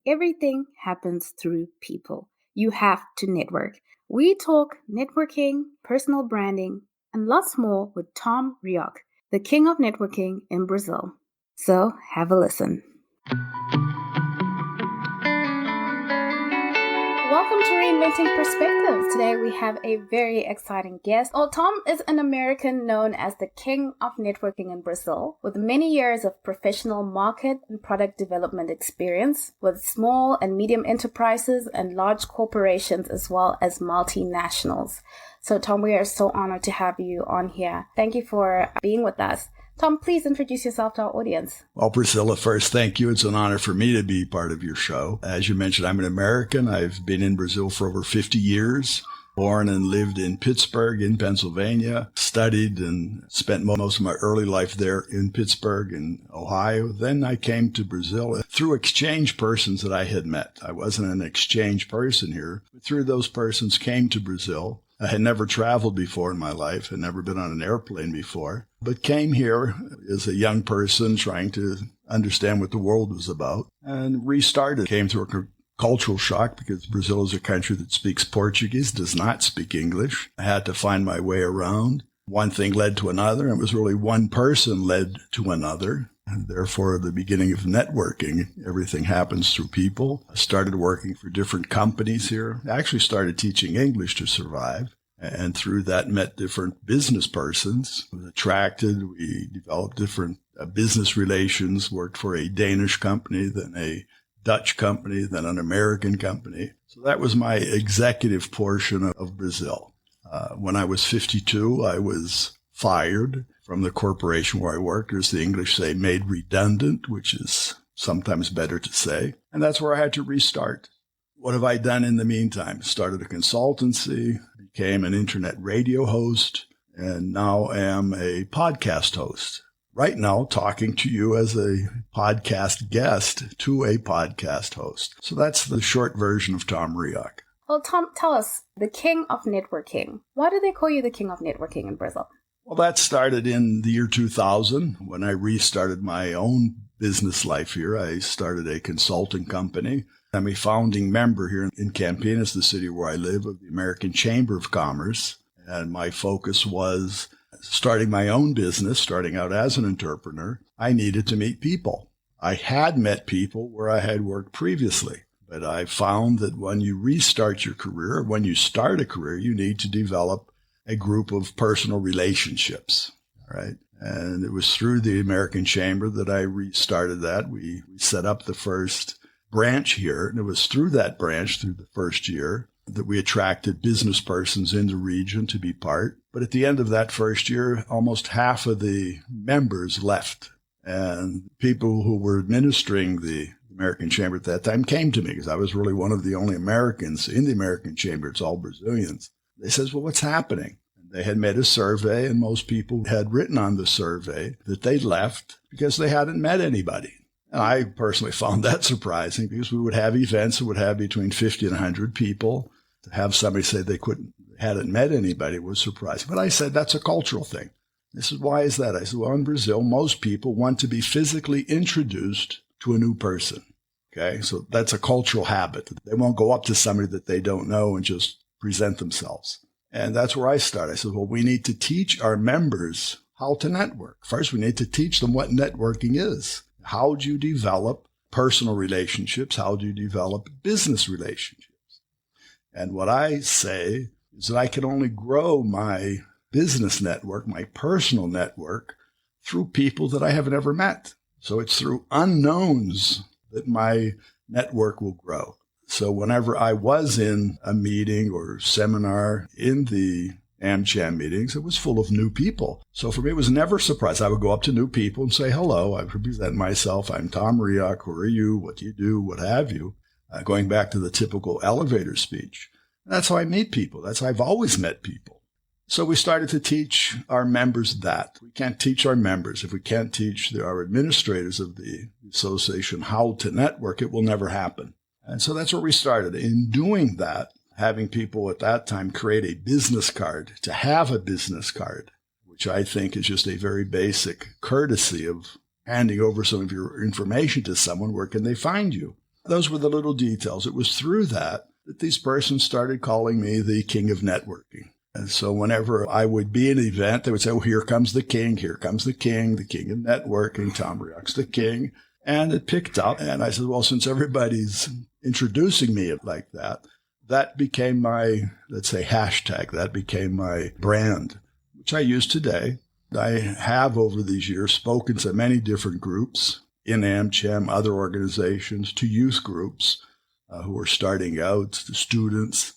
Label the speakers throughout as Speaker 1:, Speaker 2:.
Speaker 1: everything happens through people. You have to network. We talk networking, personal branding, and lots more with Tom Reaoch, the king of networking in Brazil. So have a listen. Welcome to Reinventing Perspectives. Today we have a very exciting guest. Tom is an American known as the king of networking in Brazil, with many years of professional market and product development experience with small and medium enterprises and large corporations as well as multinationals. So Tom, we are so honored to have you on here. Thank you for being with us. Tom, please introduce yourself to our audience.
Speaker 2: Well, Priscilla, first, thank you. It's an honor for me to be part of your show. As you mentioned, I'm an American. I've been in Brazil for over 50 years, born and lived in Pittsburgh in Pennsylvania, studied and spent most of my early life there in Pittsburgh in Ohio. Then I came to Brazil through exchange persons that I had met. I wasn't an exchange person here, but through those persons came to Brazil. I had never traveled before in my life, had never been on an airplane before, but came here as a young person trying to understand what the world was about and restarted. Came through a cultural shock because Brazil is a country that speaks Portuguese, does not speak English. I had to find my way around. One thing led to another, and it was really one person led to another. And therefore, the beginning of networking, everything happens through people. I started working for different companies here. I actually started teaching English to survive. And through that, met different business persons. I was attracted. We developed different business relations, worked for a Danish company, then a Dutch company, then an American company. So that was my executive portion of Brazil. When I was 52, I was fired from the corporation where I worked, or as the English say, made redundant, which is sometimes better to say. And that's where I had to restart. What have I done in the meantime? Started a consultancy, became an internet radio host, and now am a podcast host. Right now, talking to you as a podcast guest to a podcast host. So that's the short version of Tom Reaoch.
Speaker 1: Well, Tom, tell us, the king of networking. Why do they call you the king of networking in Brazil?
Speaker 2: Well, that started in the year 2000 when I restarted my own business life here. I started a consulting company. I'm a founding member here in Campinas, the city where I live, of the American Chamber of Commerce. And my focus was starting my own business, starting out as an entrepreneur. I needed to meet people. I had met people where I had worked previously. But I found that when you restart your career, when you start a career, you need to develop a group of personal relationships, right? And it was through the American Chamber that I restarted that. We set up the first branch here, and it was through that branch, through the first year, that we attracted business persons in the region to be part. But at the end of that first year, almost half of the members left. And people who were administering the American Chamber at that time came to me because I was really one of the only Americans in the American Chamber. It's all Brazilians. They says, well, what's happening? And they had made a survey, and most people had written on the survey that they left because they hadn't met anybody. And I personally found that surprising because we would have events that would have between 50 and 100 people. To have somebody say they hadn't met anybody was surprising. But I said, that's a cultural thing. They said, why is that? I said, well, in Brazil, most people want to be physically introduced to a new person. Okay, so that's a cultural habit. They won't go up to somebody that they don't know and just present themselves. And that's where I started. I said, well, we need to teach our members how to network. First, we need to teach them what networking is. How do you develop personal relationships? How do you develop business relationships? And what I say is that I can only grow my business network, my personal network, through people that I have never met. So it's through unknowns that my network will grow. So whenever I was in a meeting or seminar in the AmCham meetings, it was full of new people. So for me, it was never a surprise. I would go up to new people and say, hello, I present myself. I'm Tom Reaoch. Who are you? What do you do? What have you? Going back to the typical elevator speech. And that's how I meet people. That's how I've always met people. So we started to teach our members that. We can't teach our members. If we can't teach our administrators of the association how to network, it will never happen. And so that's where we started. In doing that, having people at that time create a business card, to have a business card, which I think is just a very basic courtesy of handing over some of your information to someone. Where can they find you? Those were the little details. It was through that these persons started calling me the king of networking. And so whenever I would be at an event, they would say, "Oh, here comes the king of networking, Tom Reaoch's the king." And it picked up. And I said, well, since everybody's introducing me like that, that became my, let's say, hashtag. That became my brand, which I use today. I have over these years spoken to many different groups in AmCham, other organizations, to youth groups who are starting out, to students,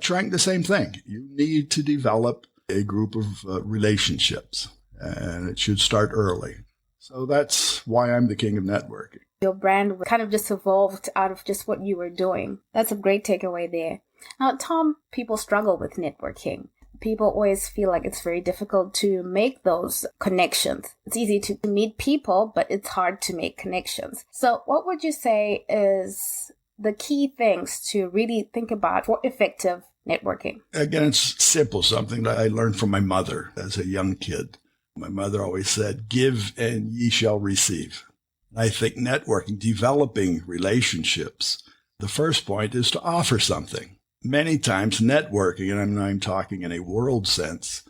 Speaker 2: trying the same thing. You need to develop a group of relationships, and it should start early. So that's why I'm the king of networking.
Speaker 1: Your brand kind of just evolved out of just what you were doing. That's a great takeaway there. Now, Tom, people struggle with networking. People always feel like it's very difficult to make those connections. It's easy to meet people, but it's hard to make connections. So what would you say is the key things to really think about for effective networking? Again,
Speaker 2: it's simple, something that I learned from my mother as a young kid. My mother always said, "Give and ye shall receive." I think networking, developing relationships, the first point is to offer something. Many times networking, and I'm talking in a world sense,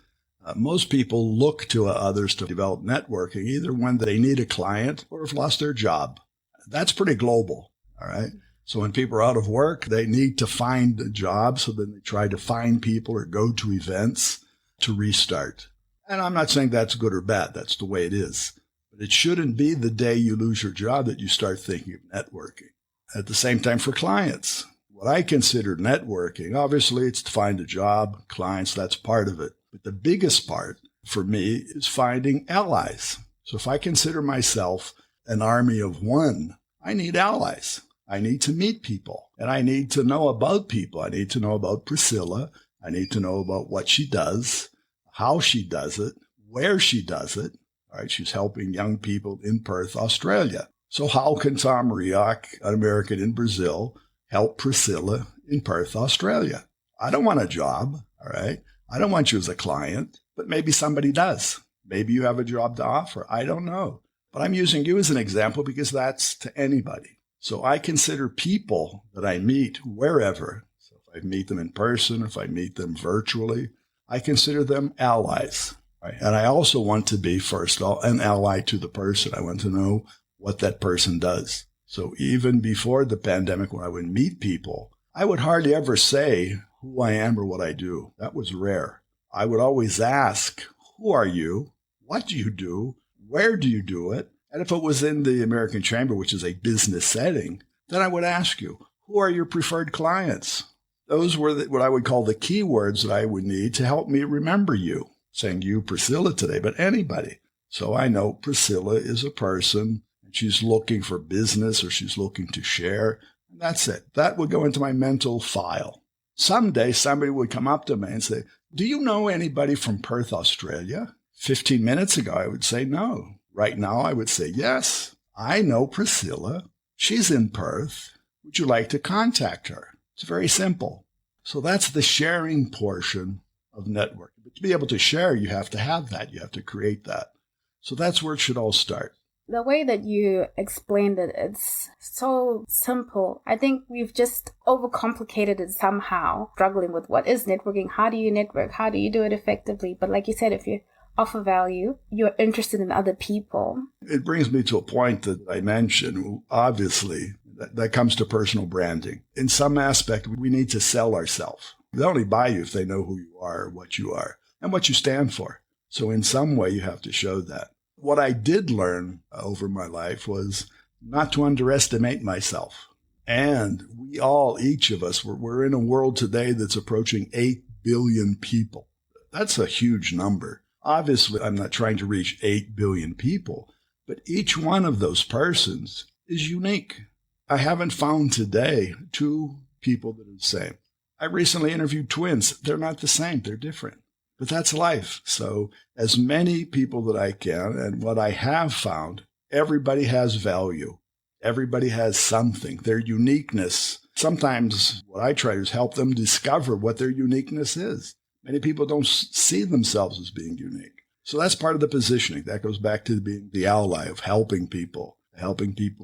Speaker 2: most people look to others to develop networking, either when they need a client or have lost their job. That's pretty global, all right? So when people are out of work, they need to find a job, so then they try to find people or go to events to restart. And I'm not saying that's good or bad. That's the way it is. But it shouldn't be the day you lose your job that you start thinking of networking. At the same time, for clients, what I consider networking, obviously it's to find a job, clients, that's part of it. But the biggest part for me is finding allies. So if I consider myself an army of one, I need allies. I need to meet people, and I need to know about people. I need to know about Priscilla. I need to know about what she does, how she does it, where she does it. All right, she's helping young people in Perth, Australia. So how can Tom Reaoch, an American in Brazil, help Priscilla in Perth, Australia? I don't want a job, all right? I don't want you as a client, but maybe somebody does. Maybe you have a job to offer. I don't know. But I'm using you as an example because that's to anybody. So I consider people that I meet wherever. So if I meet them in person, if I meet them virtually, I consider them allies. Right? And I also want to be, first of all, an ally to the person. I want to know what that person does. So even before the pandemic, when I would meet people, I would hardly ever say who I am or what I do. That was rare. I would always ask, who are you? What do you do? Where do you do it? And if it was in the American Chamber, which is a business setting, then I would ask you, who are your preferred clients? Those were what I would call the keywords that I would need to help me remember you. Saying you, Priscilla, today, but anybody. So I know Priscilla is a person, and she's looking for business or she's looking to share. And that's it. That would go into my mental file. Someday somebody would come up to me and say, "Do you know anybody from Perth, Australia?" 15 minutes ago, I would say no. Right now, I would say, yes, I know Priscilla. She's in Perth. Would you like to contact her? It's very simple. So that's the sharing portion of networking. But to be able to share, you have to have that. You have to create that. So that's where it should all start.
Speaker 1: The way that you explained it, it's so simple. I think we've just overcomplicated it somehow, struggling with what is networking, how do you network, how do you do it effectively. But like you said, if you offer value, you're interested in other people.
Speaker 2: It brings me to a point that I mentioned. Obviously, that comes to personal branding. In some aspect, we need to sell ourselves. They only buy you if they know who you are, what you are, and what you stand for. So in some way, you have to show that. What I did learn over my life was not to underestimate myself. And we all, each of us, we're in a world today that's approaching 8 billion people. That's a huge number. Obviously, I'm not trying to reach 8 billion people, but each one of those persons is unique. I haven't found today 2 people that are the same. I recently interviewed twins. They're not the same. They're different. But that's life. So as many people that I can, and what I have found, everybody has value. Everybody has something, their uniqueness. Sometimes what I try to do is help them discover what their uniqueness is. Many people don't see themselves as being unique. So that's part of the positioning. That goes back to being the ally of helping people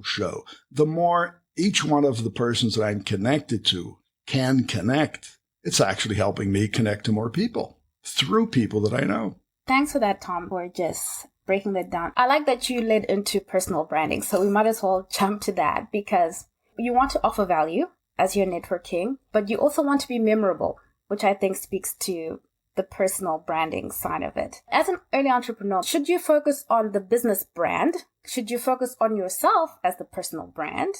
Speaker 2: show. The more each one of the persons that I'm connected to can connect. It's actually helping me connect to more people through people that I know.
Speaker 1: Thanks for that, Tom, for just breaking that down. I like that you led into personal branding, so we might as well jump to that because you want to offer value as you're networking, but you also want to be memorable, which I think speaks to the personal branding side of it. As an early entrepreneur, should you focus on the business brand? Should you focus on yourself as the personal brand?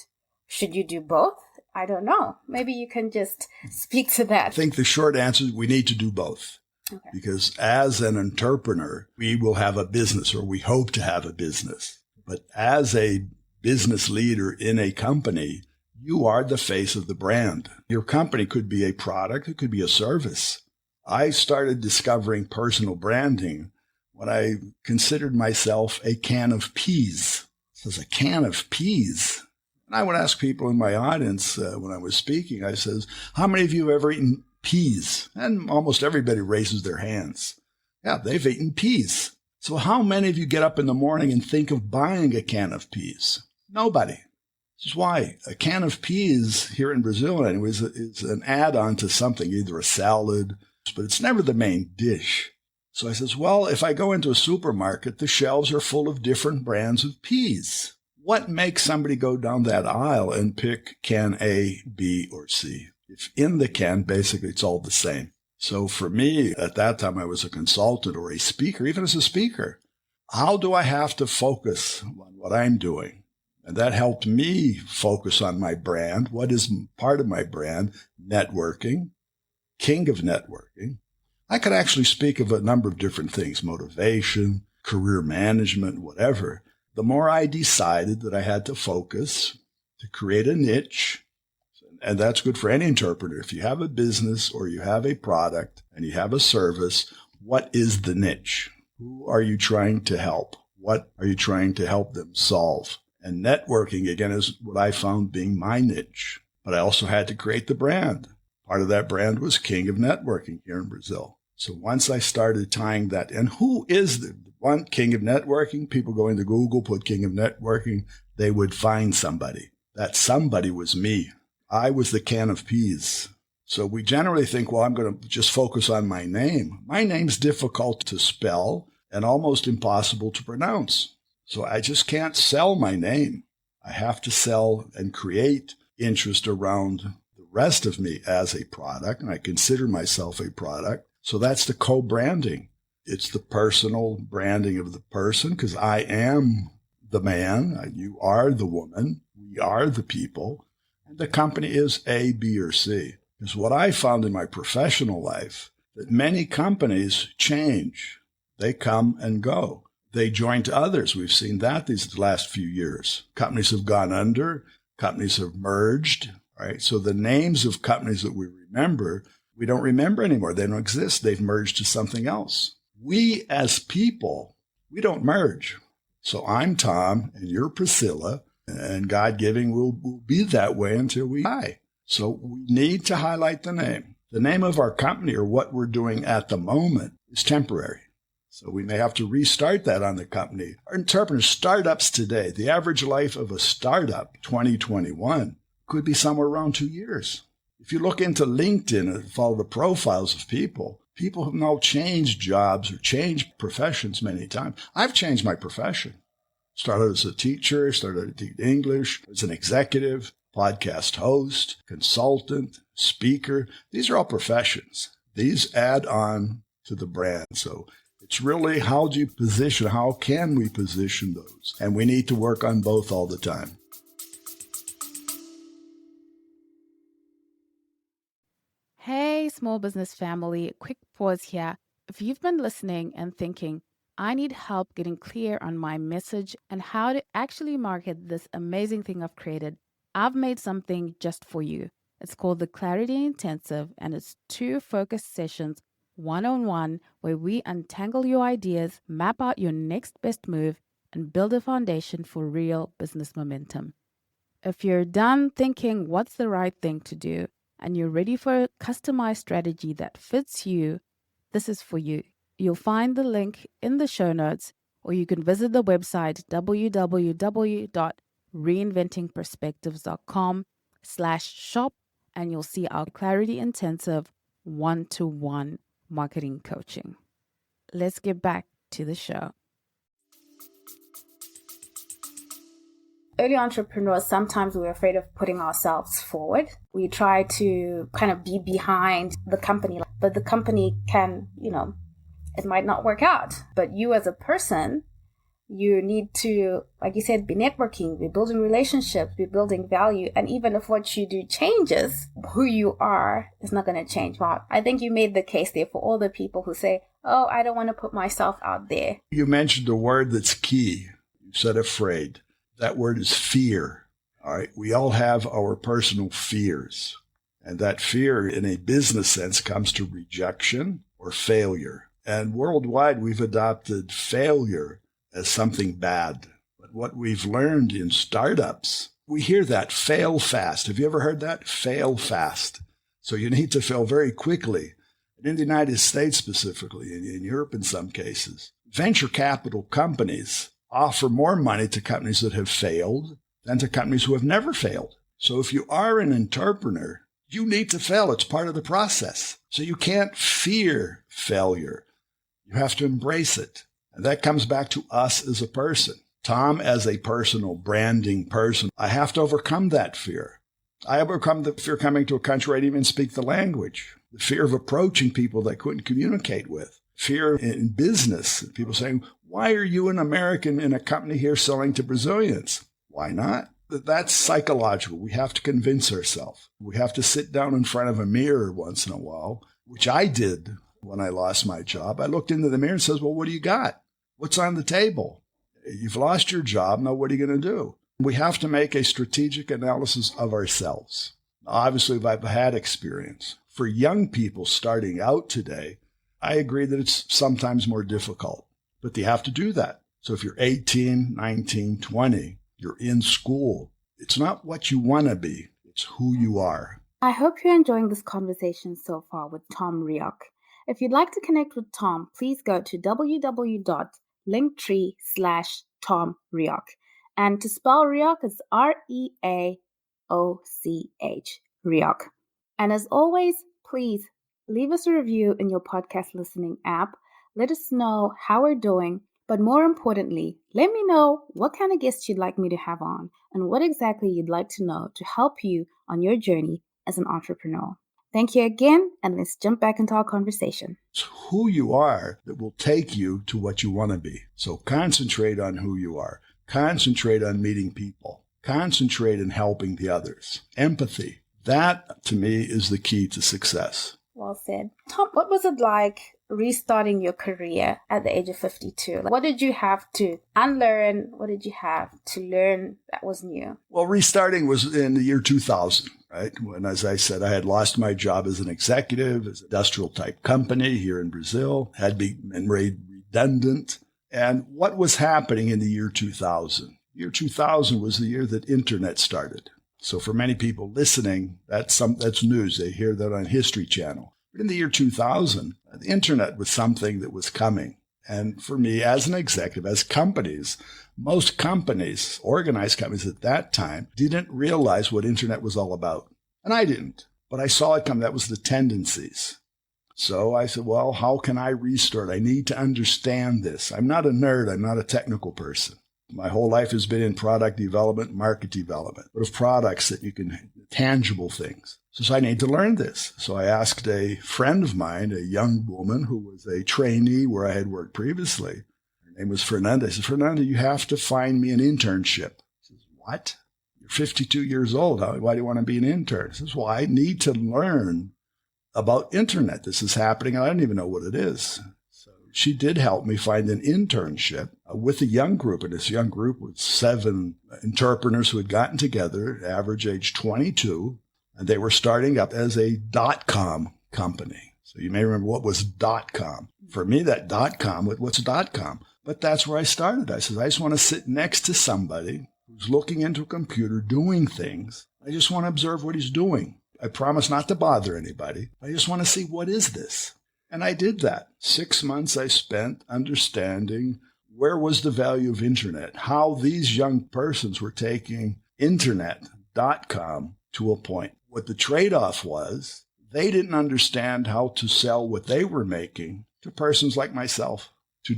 Speaker 1: Should you do both? I don't know. Maybe you can just speak to that.
Speaker 2: I think the short answer is we need to do both.
Speaker 1: Okay.
Speaker 2: Because as an entrepreneur, we will have a business, or we hope to have a business. But as a business leader in a company, you are the face of the brand. Your company could be a product. It could be a service. I started discovering personal branding when I considered myself a can of peas. It says a can of peas. And I would ask people in my audience when I was speaking, I says, how many of you have ever eaten peas? And almost everybody raises their hands. Yeah, they've eaten peas. So how many of you get up in the morning and think of buying a can of peas? Nobody. This is why a can of peas here in Brazil anyways is an add-on to something, either a salad, but it's never the main dish. So I says, well, if I go into a supermarket, the shelves are full of different brands of peas. What makes somebody go down that aisle and pick can A, B, or C? If in the can, basically, it's all the same. So for me, at that time, I was a consultant or a speaker, even as a speaker. How do I have to focus on what I'm doing? And that helped me focus on my brand. What is part of my brand? Networking, king of networking. I could actually speak of a number of different things, motivation, career management, whatever. The more I decided that I had to focus to create a niche, and that's good for any interpreter. If you have a business or you have a product and you have a service, what is the niche? Who are you trying to help? What are you trying to help them solve? And networking, again, is what I found being my niche. But I also had to create the brand. Part of that brand was King of Networking here in Brazil. So once I started tying that, and who is the one King of Networking? People go into Google, put King of Networking, they would find somebody. That somebody was me. I was the can of peas. So we generally think, well, I'm going to just focus on my name. My name's difficult to spell and almost impossible to pronounce. So I just can't sell my name. I have to sell and create interest around the rest of me as a product, and I consider myself a product. So that's the co-branding. It's the personal branding of the person, because I am the man, you are the woman, we are the people, and the company is A, B, or C. Because what I found in my professional life, that many companies change. They come and go. They join to others. We've seen that these last few years. Companies have gone under. Companies have merged. Right? So the names of companies that we remember, we don't remember anymore. They don't exist. They've merged to something else. We as people, we don't merge. So I'm Tom and you're Priscilla, and God-giving will be that way until we die. So we need to highlight the name. The name of our company or what we're doing at the moment is temporary. So we may have to restart that on the company. Our interpreters, startups today, the average life of a startup, 2021, could be somewhere around 2 years. If you look into LinkedIn and follow the profiles of people have now changed jobs or changed professions many times. I've changed my profession. Started as a teacher, started to teach English, as an executive, podcast host, consultant, speaker. These are all professions. These add on to the brand. So it's really how do you position, how can we position those? And we need to work on both all the time.
Speaker 1: Hey, small business family, quick pause here. If you've been listening and thinking, I need help getting clear on my message and how to actually market this amazing thing I've created, I've made something just for you. It's called the Clarity Intensive, and it's 2 focused sessions, one-on-one, where we untangle your ideas, map out your next best move, and build a foundation for real business momentum. If you're done thinking what's the right thing to do, and you're ready for a customized strategy that fits you, this is for you. You'll find the link in the show notes, or you can visit the website www.mindfulness reinventingperspectives.com/shop, and you'll see our clarity intensive one-to-one marketing coaching. Let's get back to the show. Early entrepreneurs, sometimes we're afraid of putting ourselves forward. We try to kind of be behind the company, but the company can, it might not work out. But you as a person, you need to, like you said, be networking, be building relationships, be building value. And even if what you do changes, who you are is not going to change. Well, I think you made the case there for all the people who say, oh, I don't want to put myself out there.
Speaker 2: You mentioned a word that's key. You said afraid. That word is fear. All right. We all have our personal fears. And that fear in a business sense comes to rejection or failure. And worldwide, we've adopted failure as something bad. But what we've learned in startups, we hear that fail fast. Have you ever heard that? Fail fast. So you need to fail very quickly. And in the United States specifically, in Europe in some cases, venture capital companies offer more money to companies that have failed than to companies who have never failed. So if you are an entrepreneur, you need to fail. It's part of the process. So you can't fear failure. You have to embrace it. And that comes back to us as a person. Tom, as a personal branding person, I have to overcome that fear. I overcome the fear coming to a country where I didn't even speak the language. The fear of approaching people that I couldn't communicate with. Fear in business. People saying, why are you an American in a company here selling to Brazilians? Why not? That's psychological. We have to convince ourselves. We have to sit down in front of a mirror once in a while, which I did when I lost my job. I looked into the mirror and says, well, what do you got? What's on the table? You've lost your job. Now, what are you going to do? We have to make a strategic analysis of ourselves. Obviously, I've had experience. For young people starting out today, I agree that it's sometimes more difficult, but you have to do that. So if you're 18, 19, 20, you're in school, it's not what you want to be, it's who you are.
Speaker 1: I hope you're enjoying this conversation so far with Tom Reaoch. If you'd like to connect with Tom, please go to www.linktree/Tom Reaoch. And to spell Reaoch is Reaoch, Reaoch. And as always, please leave us a review in your podcast listening app. Let us know how we're doing. But more importantly, let me know what kind of guests you'd like me to have on and what exactly you'd like to know to help you on your journey as an entrepreneur. Thank you again, and let's jump back into our conversation.
Speaker 2: It's who you are that will take you to what you want to be. So concentrate on who you are. Concentrate on meeting people. Concentrate on helping the others. Empathy. That, to me, is the key to success.
Speaker 1: Well said. Tom, what was it like restarting your career at the age of 52? What did you have to unlearn? What did you have to learn that was new?
Speaker 2: Well, restarting was in the year 2000, right? When, as I said, I had lost my job as an executive, as an industrial type company here in Brazil, had been made redundant. And what was happening in the year 2000? Year 2000 was the year that internet started. So for many people listening, that's news. They hear that on History Channel. But in the year 2000, the internet was something that was coming. And for me, as an executive, as companies, most companies, organized companies at that time, didn't realize what internet was all about. And I didn't. But I saw it come. That was the tendencies. So I said, well, how can I restart? I need to understand this. I'm not a nerd. I'm not a technical person. My whole life has been in product development, market development, but of products that you can, tangible things. So I need to learn this. So I asked a friend of mine, a young woman who was a trainee where I had worked previously. Her name was Fernanda. I said, Fernanda, you have to find me an internship. She says, what? You're 52 years old. Why do you want to be an intern? I says, well, I need to learn about internet. This is happening. I don't even know what it is. She did help me find an internship with a young group. And this young group was 7 entrepreneurs who had gotten together, average age 22, and they were starting up as a .com company. So you may remember what was .com. For me, that .com, what's .com? But that's where I started. I said, I just want to sit next to somebody who's looking into a computer, doing things. I just want to observe what he's doing. I promise not to bother anybody. I just want to see, what is this? And I did that. 6 months I spent understanding where was the value of internet? How these young persons were taking internet.com to a point. What the trade-off was, they didn't understand how to sell what they were making to persons like myself, to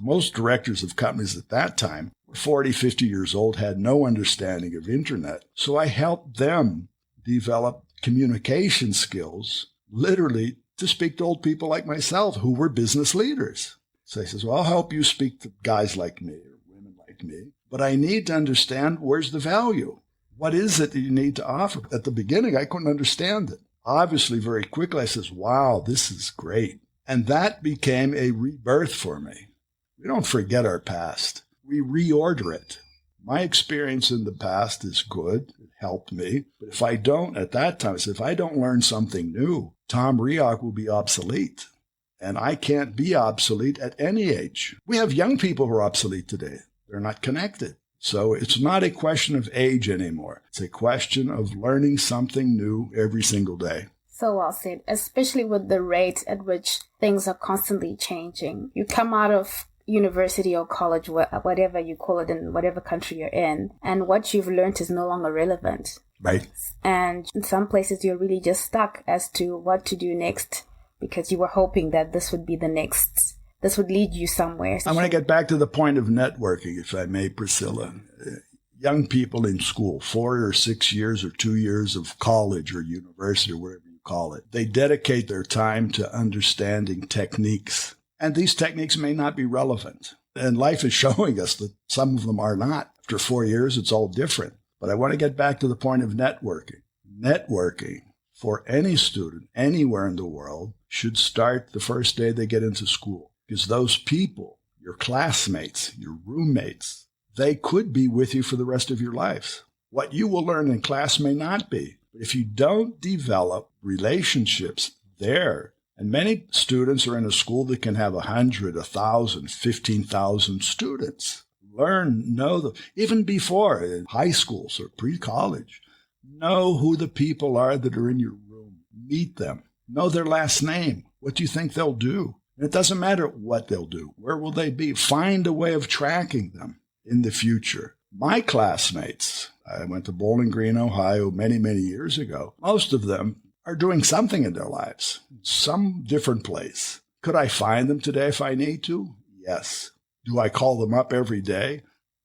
Speaker 2: most directors of companies at that time were 40, 50 years old, had no understanding of internet. So I helped them develop communication skills, literally to speak to old people like myself who were business leaders. So he says, well, I'll help you speak to guys like me or women like me, but I need to understand where's the value. What is it that you need to offer? At the beginning, I couldn't understand it. Obviously, very quickly, I says, wow, this is great. And that became a rebirth for me. We don't forget our past. We reorder it. My experience in the past is good. It helped me. But if I don't, at that time, I said, if I don't learn something new, Tom Reaoch will be obsolete. And I can't be obsolete at any age. We have young people who are obsolete today. They're not connected. So it's not a question of age anymore. It's a question of learning something new every single day.
Speaker 1: So well said, especially with the rate at which things are constantly changing. You come out of university or college, whatever you call it in whatever country you're in, and what you've learned is no longer relevant.
Speaker 2: Right.
Speaker 1: And in some places you're really just stuck as to what to do next, because you were hoping that this would lead you somewhere.
Speaker 2: I want to get back to the point of networking, if I may, Priscilla. Young people in school, 4 or 6 years or 2 years of college or university or whatever you call it, they dedicate their time to understanding techniques. And these techniques may not be relevant. And life is showing us that some of them are not. After 4 years, it's all different. But I want to get back to the point of networking. Networking for any student anywhere in the world should start the first day they get into school. Because those people, your classmates, your roommates, they could be with you for the rest of your lives. What you will learn in class may not be. But if you don't develop relationships there, and many students are in a school that can have 100, 1,000, 15,000 students. Even before in high schools or pre-college, know who the people are that are in your room. Meet them. Know their last name. What do you think they'll do? And it doesn't matter what they'll do. Where will they be? Find a way of tracking them in the future. My classmates, I went to Bowling Green, Ohio many, many years ago. Most of them are doing something in their lives, some different place. Could I find them today if I need to? Yes. Do I call them up every day?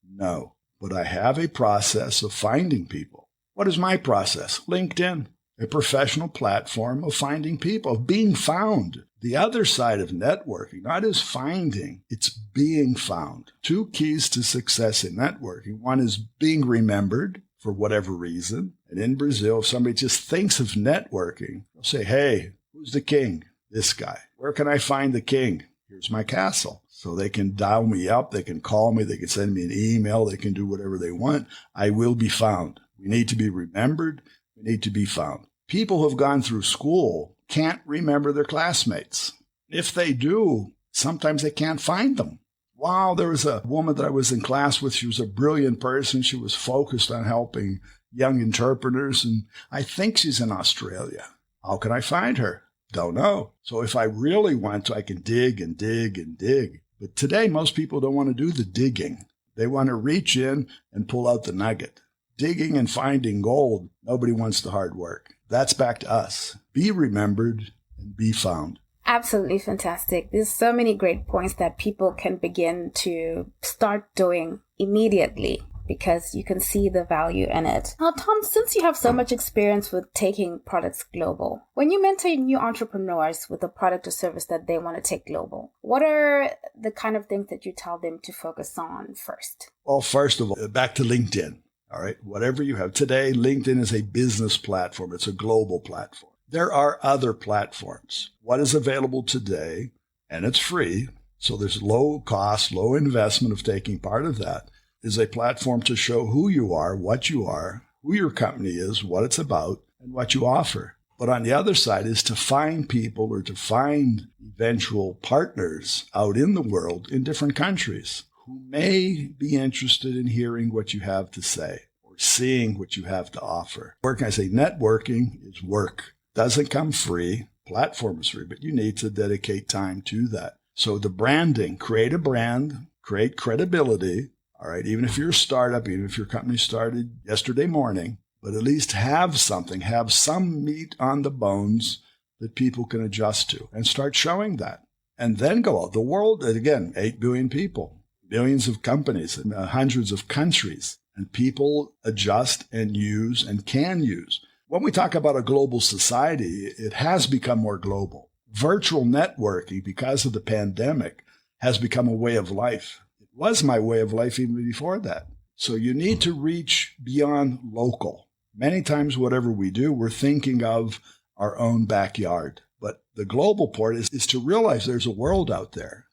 Speaker 2: No. But I have a process of finding people. What is my process? LinkedIn, a professional platform of finding people, of being found. The other side of networking, not is finding, it's being found. 2 keys to success in networking. One is being remembered for whatever reason. And in Brazil, if somebody just thinks of networking, they'll say, hey, who's the king? This guy. Where can I find the king? Here's my castle. So they can dial me up, they can call me, they can send me an email, they can do whatever they want. I will be found. We need to be remembered. We need to be found. People who have gone through school can't remember their classmates. If they do, sometimes they can't find them. Wow, there was a woman that I was in class with. She was a brilliant person. She was focused on helping young entrepreneurs, and I think she's in Australia. How can I find her? Don't know. So if I really want to, I can dig and dig and dig. But today, most people don't want to do the digging. They want to reach in and pull out the nugget. Digging and finding gold, nobody wants the hard work. That's back to us. Be remembered and be found.
Speaker 1: Absolutely fantastic. There's so many great points that people can begin to start doing immediately because you can see the value in it. Now, Tom, since you have so much experience with taking products global, when you mentor new entrepreneurs with a product or service that they want to take global, what are the kind of things that you tell them to focus on first?
Speaker 2: Well, first of all, back to LinkedIn. All right, whatever you have. Today, LinkedIn is a business platform. It's a global platform. There are other platforms. What is available today, and it's free, so there's low cost, low investment of taking part of that, is a platform to show who you are, who your company is, what it's about, and what you offer. But on the other side is to find people or to find eventual partners out in the world in different countries who may be interested in hearing what you have to say or seeing what you have to offer. Working, I say networking is work. Doesn't come free. Platform is free, but you need to dedicate time to that. So the branding, create a brand, create credibility. All right, even if you're a startup, even if your company started yesterday morning, but at least have something, have some meat on the bones that people can adjust to and start showing that. And then go out. The world, again, 8 billion people, billions of companies, and hundreds of countries, and people adjust and use and can use. When we talk about a global society, it has become more global. Virtual networking, because of the pandemic, has become a way of life. It was my way of life even before that. So you need to reach beyond local. Many times, whatever we do, we're thinking of our own backyard. But the global part is to realize there's a world out there.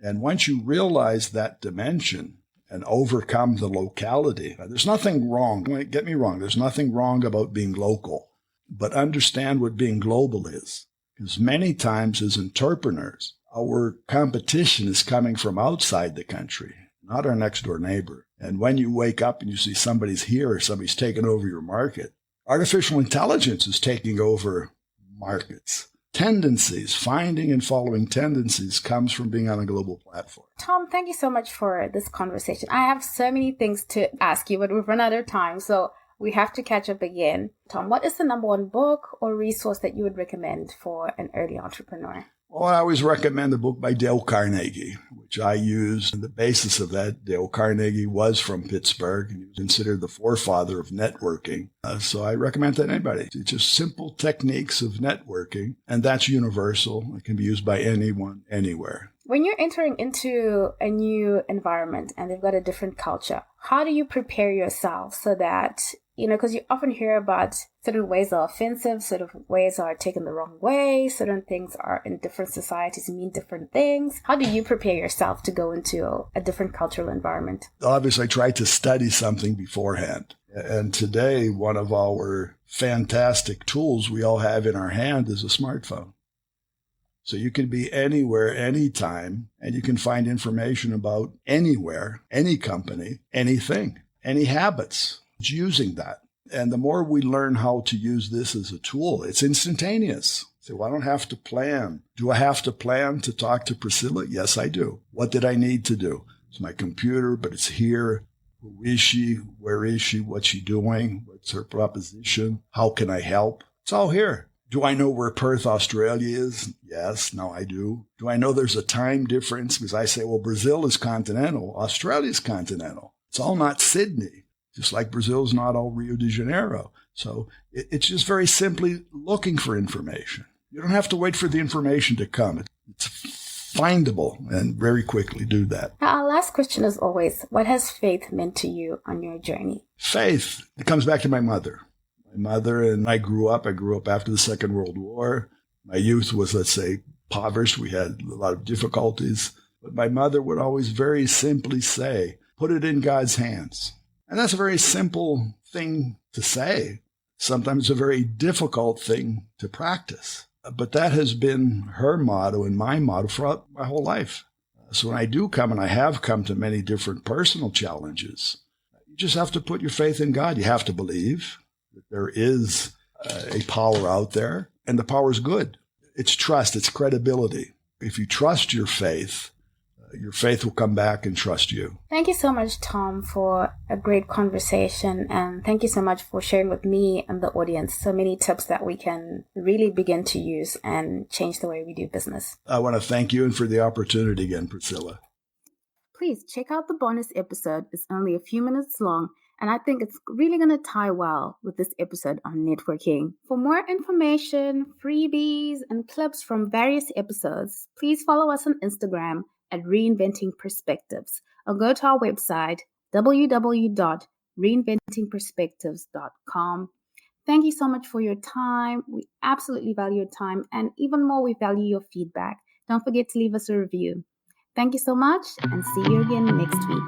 Speaker 2: And once you realize that dimension and overcome the locality, there's nothing wrong. Don't get me wrong. There's nothing wrong about being local. But understand what being global is. Because many times as entrepreneurs, our competition is coming from outside the country, not our next door neighbor. And when you wake up and you see somebody's here or somebody's taken over your market, artificial intelligence is taking over markets. Tendencies, finding and following tendencies comes from being on a global platform.
Speaker 1: Tom, thank you so much for this conversation. I have so many things to ask you, but we've run out of time. So we have to catch up again. Tom, what is the number one book or resource that you would recommend for an early entrepreneur?
Speaker 2: Well, I always recommend the book by Dale Carnegie, which I used. And the basis of that, Dale Carnegie was from Pittsburgh, and he was considered the forefather of networking. So I recommend that to anybody. It's just simple techniques of networking, and that's universal. It can be used by anyone, anywhere.
Speaker 1: When you're entering into a new environment and they've got a different culture, how do you prepare yourself so that, because you often hear about certain ways are offensive, certain ways are taken the wrong way, certain things are in different societies mean different things. How do you prepare yourself to go into a different cultural environment?
Speaker 2: Obviously, I try to study something beforehand. And today, one of our fantastic tools we all have in our hand is a smartphone. So you can be anywhere, anytime, and you can find information about anywhere, any company, anything, any habits. It's using that. And the more we learn how to use this as a tool, it's instantaneous. So I don't have to plan. Do I have to plan to talk to Priscilla? Yes, I do. What did I need to do? It's my computer, but it's here. Who is she? Where is she? What's she doing? What's her proposition? How can I help? It's all here. Do I know where Perth, Australia is? Yes, now I do. Do I know there's a time difference? Because I say, well, Brazil is continental. Australia is continental. It's all not Sydney, just like Brazil's not all Rio de Janeiro. So it's just very simply looking for information. You don't have to wait for the information to come. It's findable, and very quickly do that.
Speaker 1: Now, our last question is always, what has faith meant to you on your journey?
Speaker 2: Faith, it comes back to my mother. My mother and I grew up after the Second World War. My youth was, let's say, impoverished. We had a lot of difficulties. But my mother would always very simply say, put it in God's hands. And that's a very simple thing to say. Sometimes a very difficult thing to practice. But that has been her motto and my motto throughout my whole life. So when I do come, and I have come to many different personal challenges, you just have to put your faith in God. You have to believe that there is a power out there, and the power is good. It's trust. It's credibility. If you trust your faith will come back and trust you.
Speaker 1: Thank you so much, Tom, for a great conversation. And thank you so much for sharing with me and the audience so many tips that we can really begin to use and change the way we do business.
Speaker 2: I want to thank you and for the opportunity again, Priscilla.
Speaker 1: Please check out the bonus episode. It's only a few minutes long, and I think it's really going to tie well with this episode on networking. For more information, freebies, and clips from various episodes, please follow us on Instagram at Reinventing Perspectives, or go to our website, www.reinventingperspectives.com. Thank you so much for your time. We absolutely value your time, and even more, we value your feedback. Don't forget to leave us a review. Thank you so much, and see you again next week.